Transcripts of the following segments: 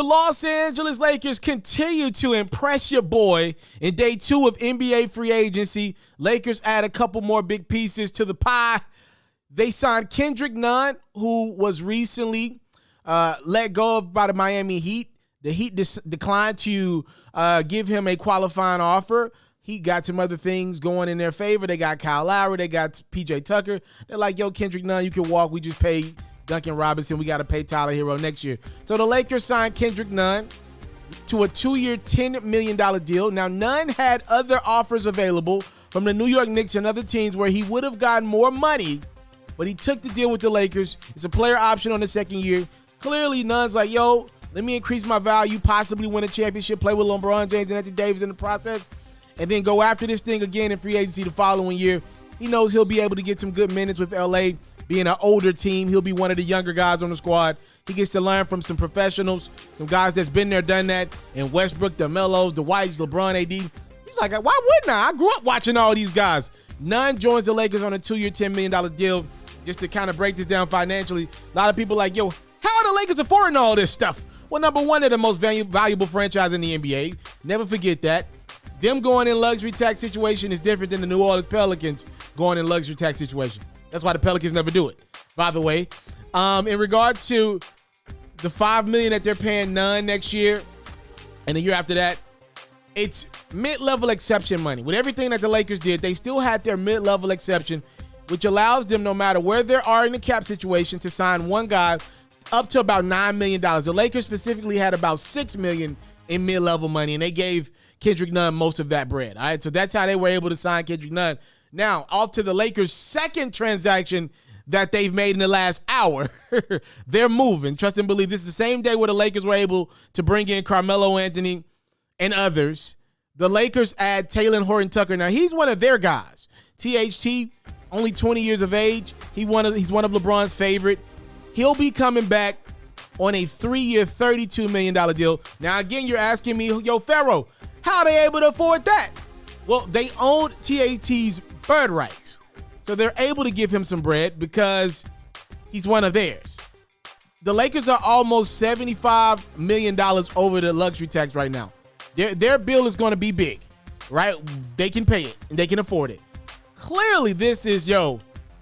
The Los Angeles Lakers continue to impress your boy in day 2 of NBA free agency. Lakers add a couple more big pieces to the pie. They signed Kendrick Nunn, who was recently let go by the Miami Heat. The Heat declined to give him a qualifying offer. He got some other things going in their favor. They got Kyle Lowry. They got PJ Tucker. They're like, yo, Kendrick Nunn, you can walk. We just paid Duncan Robinson. We got to pay Taliaferro next year. So the Lakers signed Kendrick Nunn to a 2-year, $10 million deal. Now, Nunn had other offers available from the New York Knicks and other teams where he would have gotten more money, but he took the deal with the Lakers. It's a player option on the second year. Clearly, Nunn's like, yo, let me increase my value, possibly win a championship, play with LeBron James and Anthony Davis in the process, and then go after this thing again in free agency the following year. He knows he'll be able to get some good minutes with LA. Being an older team, he'll be one of the younger guys on the squad. He gets to learn from some professionals, some guys that's been there, done that, and Westbrook, the Melos, the Whites, LeBron, AD. He's like, why wouldn't I? I grew up watching all these guys. Nunn joins the Lakers on a 2-year, $10 million deal. Just to kind of break this down financially, a lot of people like, yo, how are the Lakers affording all this stuff? Well, number one, they're the most valuable franchise in the NBA. Never forget that. Them going in luxury tax situation is different than the New Orleans Pelicans going in luxury tax situation. That's why the Pelicans never do it, by the way. In regards to the $5 million that they're paying Nunn next year and the year after that, it's mid-level exception money. With everything that the Lakers did, they still had their mid-level exception, which allows them, no matter where they are in the cap situation, to sign one guy up to about $9 million. The Lakers specifically had about $6 million in mid-level money, and they gave Kendrick Nunn most of that bread. All right, so that's how they were able to sign Kendrick Nunn. Now, off to the Lakers' second transaction that they've made in the last hour. They're moving. Trust and believe. This is the same day where the Lakers were able to bring in Carmelo Anthony and others. The Lakers add Talen Horton Tucker. Now, he's one of their guys. THT, only 20 years of age. He's one of LeBron's favorite. He'll be coming back on a 3-year, $32 million deal. Now, again, you're asking me, yo, FERRO, how are they able to afford that? Well, they own THT's bird rights. So they're able to give him some bread because he's one of theirs. The Lakers are almost $75 million over the luxury tax right now. Their bill is going to be big, right? They can pay it and they can afford it. Clearly, this is,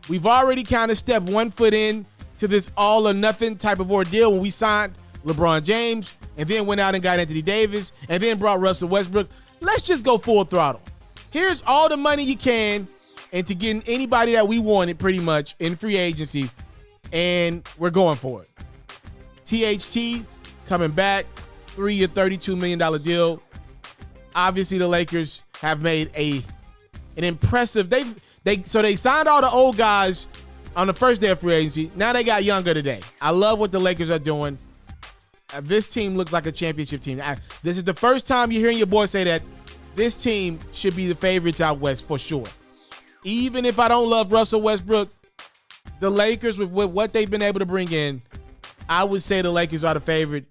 we've already kind of stepped one foot in to this all or nothing type of ordeal when we signed LeBron James and then went out and got Anthony Davis and then brought Russell Westbrook. Let's just go full throttle. Here's all the money you can and to get anybody that we wanted pretty much in free agency, and we're going for it. THT coming back, 3-year, $32 million deal. Obviously, the Lakers have made an impressive. So they signed all the old guys on the first day of free agency. Now they got younger today. I love what the Lakers are doing. This team looks like a championship team. This is the first time you're hearing your boy say that this team should be the favorites out west for sure. Even if I don't love Russell Westbrook, the Lakers, with what they've been able to bring in, I would say the Lakers are the favorite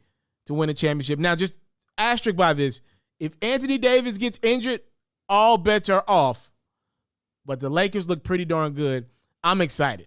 to win a championship. Now, just asterisk by this. If Anthony Davis gets injured, all bets are off. But the Lakers look pretty darn good. I'm excited.